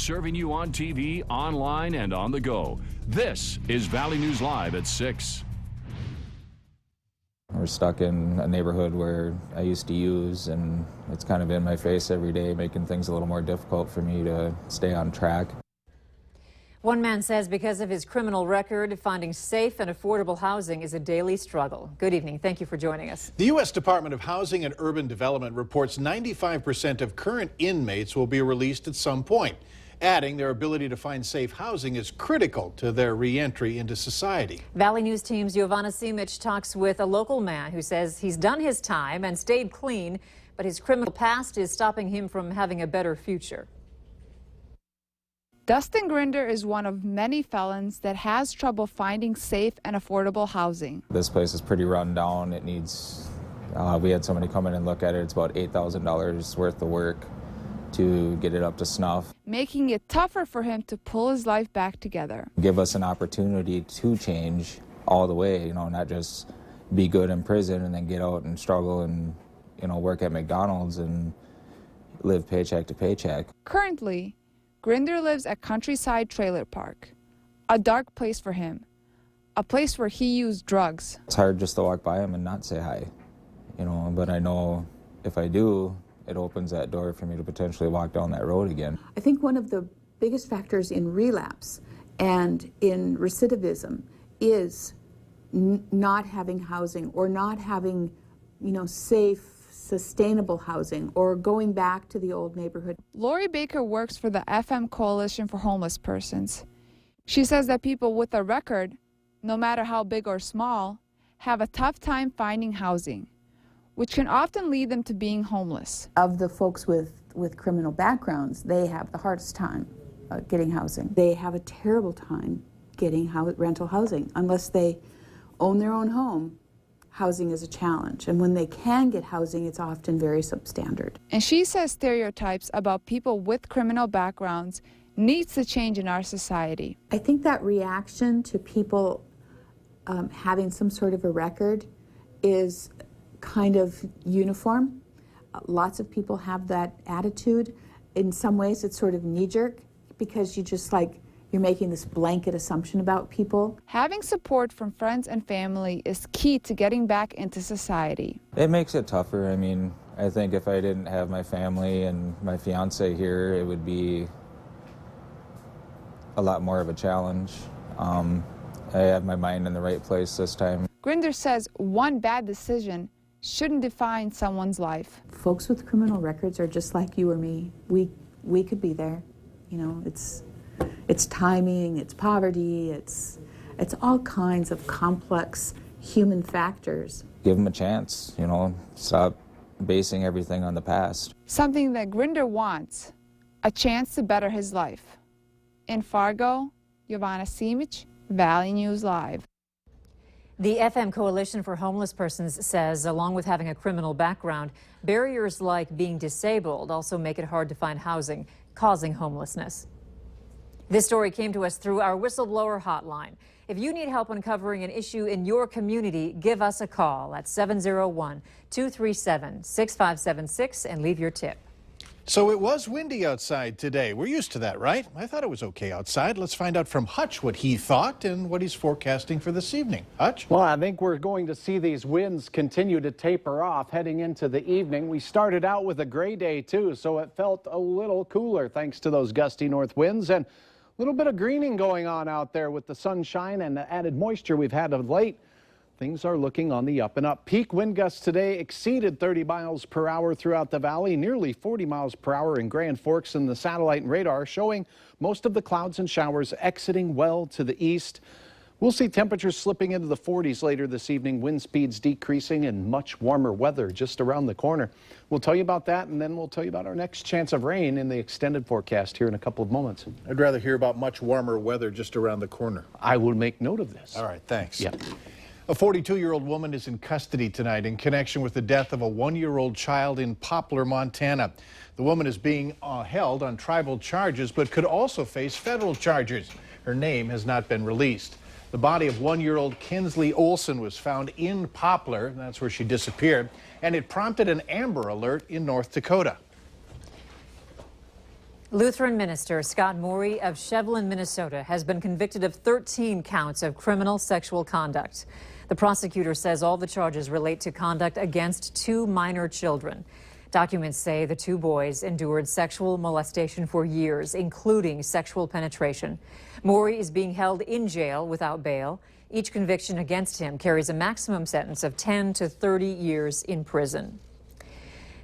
serving you on TV, online, and on the go. This is Valley News Live at 6. We're stuck in a neighborhood where I used to use, and it's kind of in my face every day, making things a little more difficult for me to stay on track. One man says because of his criminal record, finding safe and affordable housing is a daily struggle. Good evening. Thank you for joining us. The U.S. Department of Housing and Urban Development reports 95% of current inmates will be released at some point, adding their ability to find safe housing is critical to their re-entry into society. Valley News Team's Giovanna Simic talks with a local man who says he's done his time and stayed clean, but his criminal past is stopping him from having a better future. Dustin Grinder is one of many felons that has trouble finding safe and affordable housing. This place is pretty run down. It needs, we had somebody come in and look at it. It's about $8,000 worth of work to get it up to snuff. Making it tougher for him to pull his life back together. Give us an opportunity to change all the way, you know, not just be good in prison and then get out and struggle and, you know, work at McDonald's and live paycheck to paycheck. Currently, Grinder lives at Countryside Trailer Park, a dark place for him, a place where he used drugs. It's hard just to walk by him and not say hi, you know, but I know if I do, it opens that door for me to potentially walk down that road again. I think one of the biggest factors in relapse and in recidivism is not having housing or not having, you know, safe, sustainable housing or going back to the old neighborhood. Lori Baker works for the FM Coalition for Homeless Persons. She says that people with a record, no matter how big or small, have a tough time finding housing, which can often lead them to being homeless. Of the folks with criminal backgrounds, they have the hardest time getting housing. They have a terrible time getting rental housing. Unless they own their own home, housing is a challenge. And when they can get housing, it's often very substandard. And she says stereotypes about people with criminal backgrounds needs to change in our society. I think that reaction to people having some sort of a record is kind of uniform. Lots of people have that attitude. In some ways, it's sort of knee-jerk because you just like, you're making this blanket assumption about people. Having support from friends and family is key to getting back into society. It makes it tougher. I mean, I think if I didn't have my family and my fiance here, it would be a lot more of a challenge. I have my mind in the right place this time. Grinder says one bad decision shouldn't define someone's life. Folks with criminal records are just like you or me. We could be there. You know, it's timing, it's poverty, it's all kinds of complex human factors. Give them a chance, you know, stop basing everything on the past. Something that Grinder wants, a chance to better his life. In Fargo, Giovanna Simic, Valley News Live. The FM Coalition for Homeless Persons says, along with having a criminal background, barriers like being disabled also make it hard to find housing, causing homelessness. This story came to us through our whistleblower hotline. If you need help uncovering an issue in your community, give us a call at 701-237-6576 and leave your tip. So it was windy outside today. We're used to that, right? I thought it was okay outside. Let's find out from Hutch what he thought and what he's forecasting for this evening. Hutch? Well, I think we're going to see these winds continue to taper off heading into the evening. We started out with a gray day, too, so it felt a little cooler thanks to those gusty north winds and a little bit of greening going on out there with the sunshine and the added moisture we've had of late. Things are looking on the up and up. Peak wind gusts today exceeded 30 miles per hour throughout the valley, nearly 40 miles per hour in Grand Forks, and the satellite and radar showing most of the clouds and showers exiting well to the east. We'll see temperatures slipping into the 40s later this evening, wind speeds decreasing and much warmer weather just around the corner. We'll tell you about that, and then we'll tell you about our next chance of rain in the extended forecast here in a couple of moments. I'd rather hear about much warmer weather just around the corner. I will make note of this. All right, thanks. Yep. A 42-year-old woman is in custody tonight in connection with the death of a 1-year-old child in Poplar, Montana. The woman is being held on tribal charges, but could also face federal charges. Her name has not been released. The body of 1-year-old Kinsley Olson was found in Poplar, that's where she disappeared, and it prompted an Amber Alert in North Dakota. Lutheran minister Scott Morey of Shevlin, Minnesota, has been convicted of 13 counts of criminal sexual conduct. The prosecutor says all the charges relate to conduct against 2 minor children. Documents say the 2 boys endured sexual molestation for years, including sexual penetration. Morey is being held in jail without bail. Each conviction against him carries a maximum sentence of 10 to 30 years in prison.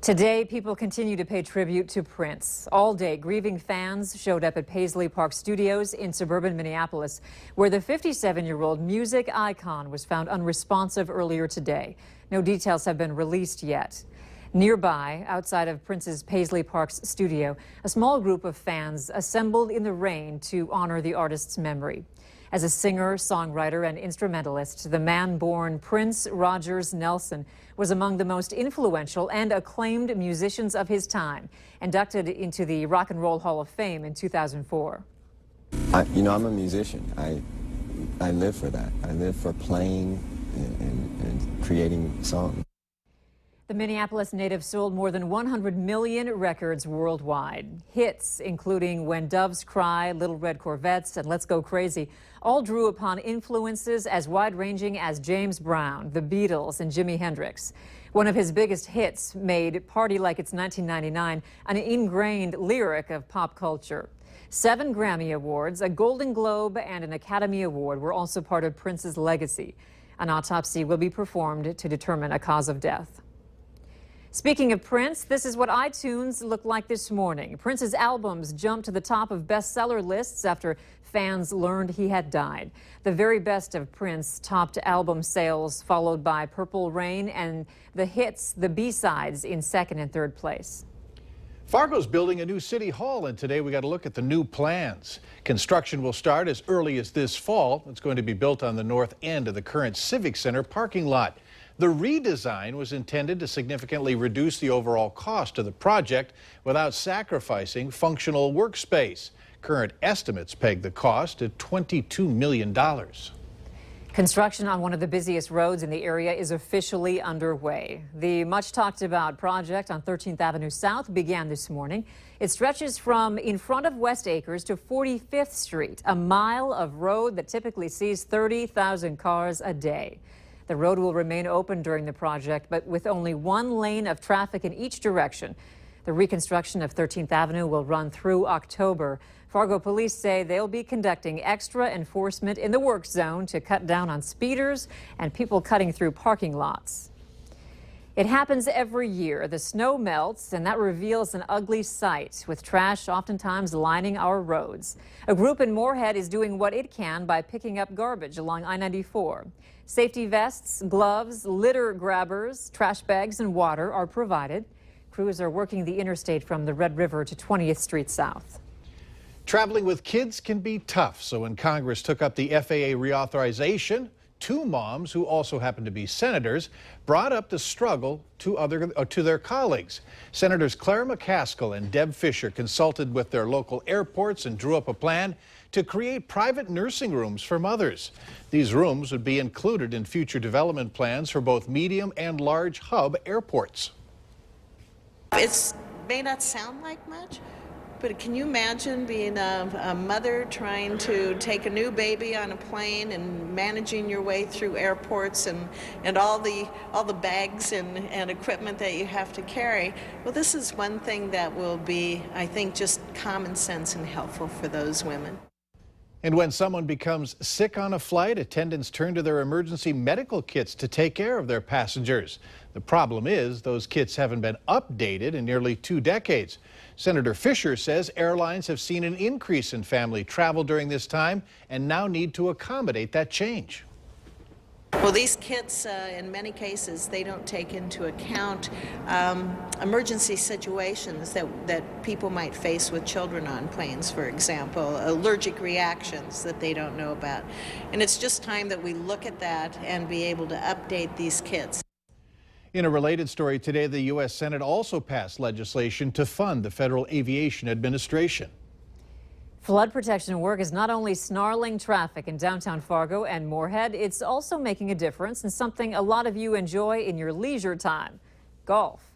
Today, people continue to pay tribute to Prince. All day, grieving fans showed up at Paisley Park Studios in suburban Minneapolis, where the 57-year-old music icon was found unresponsive earlier today. No details have been released yet. Nearby, outside of Prince's Paisley Park's studio, a small group of fans assembled in the rain to honor the artist's memory. As a singer, songwriter, and instrumentalist, the man born Prince Rogers Nelson was among the most influential and acclaimed musicians of his time, inducted into the Rock and Roll Hall of Fame in 2004. I'm a musician. I live for that. I live for playing and creating songs. The Minneapolis native sold more than 100 million records worldwide. Hits including When Doves Cry, Little Red Corvettes, and Let's Go Crazy all drew upon influences as wide-ranging as James Brown, the Beatles, and Jimi Hendrix. One of his biggest hits made Party Like It's 1999 an ingrained lyric of pop culture. 7 Grammy Awards, a Golden Globe, and an Academy Award were also part of Prince's legacy. An autopsy will be performed to determine a cause of death. Speaking of Prince, this is what iTunes looked like this morning. Prince's albums jumped to the top of bestseller lists after fans learned he had died. The very best of Prince topped album sales, followed by Purple Rain and the hits, the B-sides, in second and third place. Fargo's building a new city hall, and today we got to look at the new plans. Construction will start as early as this fall. It's going to be built on the north end of the current Civic Center parking lot. The redesign was intended to significantly reduce the overall cost of the project without sacrificing functional workspace. Current estimates peg the cost at $22 million. Construction on one of the busiest roads in the area is officially underway. The much talked about project on 13th Avenue South began this morning. It stretches from in front of West Acres to 45th Street, a mile of road that typically sees 30,000 cars a day. The road will remain open during the project, but with only 1 lane of traffic in each direction. The reconstruction of 13th Avenue will run through October. Fargo police say they'll be conducting extra enforcement in the work zone to cut down on speeders and people cutting through parking lots. It happens every year. The snow melts, and that reveals an ugly sight, with trash oftentimes lining our roads. A group in Moorhead is doing what it can by picking up garbage along I-94. Safety vests, gloves, litter grabbers, trash bags, and water are provided. Crews are working the interstate from the Red River to 20th Street South. Traveling with kids can be tough, so when Congress took up the FAA reauthorization, 2 moms who also happen to be senators brought up the struggle to their colleagues. Senators Claire McCaskill and Deb Fischer consulted with their local airports and drew up a plan to create private nursing rooms for mothers. These rooms would be included in future development plans for both medium and large hub airports. It may not sound like much, but can you imagine being a mother trying to take a new baby on a plane and managing your way through airports and all the bags and equipment that you have to carry? Well, this is one thing that will be, I think, just common sense and helpful for those women. And when someone becomes sick on a flight, attendants turn to their emergency medical kits to take care of their passengers. The problem is those kits haven't been updated in nearly 2 decades. Senator Fischer says airlines have seen an increase in family travel during this time and now need to accommodate that change. Well, these kits, in many cases, they don't take into account emergency situations that people might face with children on planes, for example, allergic reactions that they don't know about. And it's just time that we look at that and be able to update these kits. In a related story today, the U.S. Senate also passed legislation to fund the Federal Aviation Administration. Flood protection work is not only snarling traffic in downtown Fargo and Moorhead, it's also making a difference in something a lot of you enjoy in your leisure time: golf.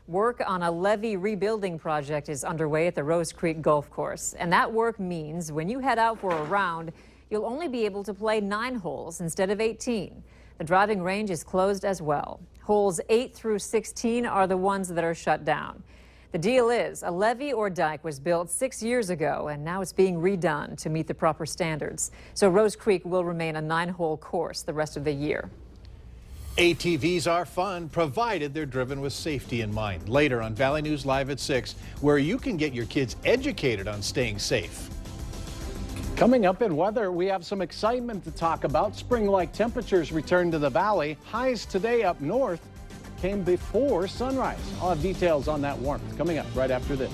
Work on a levee rebuilding project is underway at the Rose Creek Golf Course. And that work means when you head out for a round, you'll only be able to play 9 holes instead of 18. The driving range is closed as well. Holes 8 through 16 are the ones that are shut down. The deal is a levee or dike was built 6 years ago, and now it's being redone to meet the proper standards. So Rose Creek will remain a 9-hole course the rest of the year. ATVs are fun, provided they're driven with safety in mind. Later on Valley News Live at 6, where you can get your kids educated on staying safe. Coming up in weather, we have some excitement to talk about. Spring-like temperatures return to the valley. Highs today up north came before sunrise. I'll have details on that warmth coming up right after this.